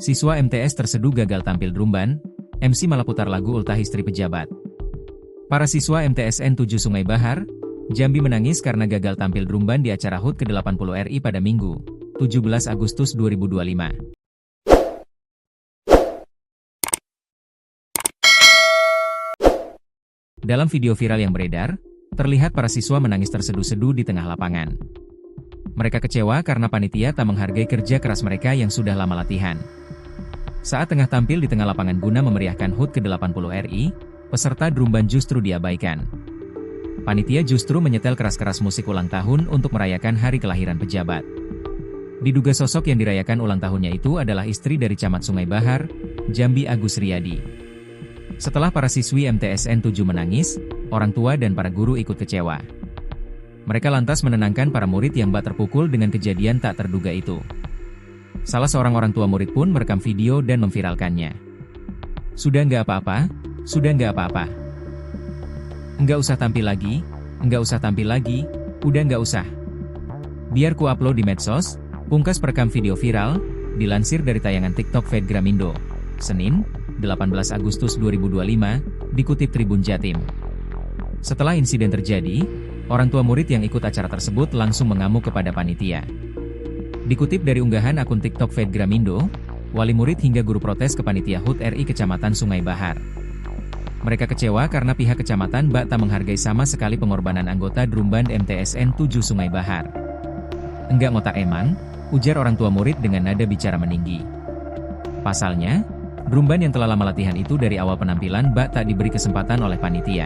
Siswa MTS terseduh gagal tampil drumban, MC malah putar lagu ultah istri pejabat. Para siswa MTSN 7 Sungai Bahar, Jambi menangis karena gagal tampil drumban di acara HUT ke-80 RI pada Minggu, 17 Agustus 2025. Dalam video viral yang beredar, terlihat para siswa menangis terseduh-seduh di tengah lapangan. Mereka kecewa karena panitia tak menghargai kerja keras mereka yang sudah lama latihan. Saat tengah tampil di tengah lapangan guna memeriahkan HUT ke-80 RI, peserta drumban justru diabaikan. Panitia justru menyetel keras-keras musik ulang tahun untuk merayakan hari kelahiran pejabat. Diduga sosok yang dirayakan ulang tahunnya itu adalah istri dari Camat Sungai Bahar, Jambi Agus Riyadi. Setelah para siswi MTSN 7 menangis, orang tua dan para guru ikut kecewa. Mereka lantas menenangkan para murid yang bak terpukul dengan kejadian tak terduga itu. Salah seorang orang tua murid pun merekam video dan memviralkannya. Sudah nggak apa-apa, sudah nggak apa-apa. Nggak usah tampil lagi, nggak usah tampil lagi, udah nggak usah. Biar ku upload di medsos, pungkas perekam video viral, dilansir dari tayangan TikTok Fed Gramindo, Senin, 18 Agustus 2025, dikutip Tribun Jatim. Setelah insiden terjadi, orang tua murid yang ikut acara tersebut langsung mengamuk kepada panitia. Dikutip dari unggahan akun TikTok Fed Gramindo, wali murid hingga guru protes ke panitia HUT RI Kecamatan Sungai Bahar. Mereka kecewa karena pihak kecamatan bak tak menghargai sama sekali pengorbanan anggota drumban MTSN 7 Sungai Bahar. Enggak ngotak emang, ujar orang tua murid dengan nada bicara meninggi. Pasalnya, drumban yang telah lama latihan itu dari awal penampilan bak tak diberi kesempatan oleh panitia.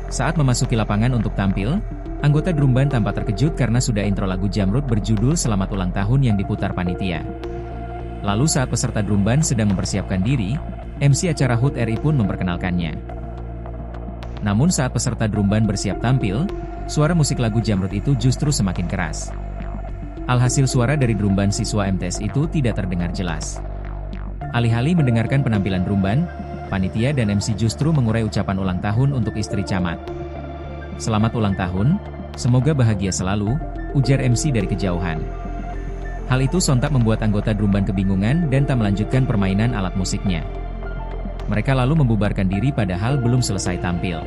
Saat memasuki lapangan untuk tampil, anggota drumban tampak terkejut karena sudah intro lagu Jamrud berjudul Selamat Ulang Tahun yang diputar panitia. Lalu saat peserta drumban sedang mempersiapkan diri, MC acara HUT RI pun memperkenalkannya. Namun saat peserta drumban bersiap tampil, suara musik lagu Jamrud itu justru semakin keras. Alhasil suara dari drumban siswa MTS itu tidak terdengar jelas. Alih-alih mendengarkan penampilan drumban, panitia dan MC justru mengurai ucapan ulang tahun untuk istri camat. Selamat ulang tahun, semoga bahagia selalu, ujar MC dari kejauhan. Hal itu sontak membuat anggota drumban kebingungan dan tak melanjutkan permainan alat musiknya. Mereka lalu membubarkan diri padahal belum selesai tampil.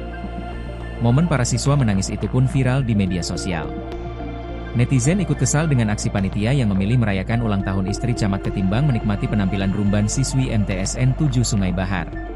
Momen para siswa menangis itu pun viral di media sosial. Netizen ikut kesal dengan aksi panitia yang memilih merayakan ulang tahun istri camat ketimbang menikmati penampilan drumban siswi MTSN 7 Sungai Bahar.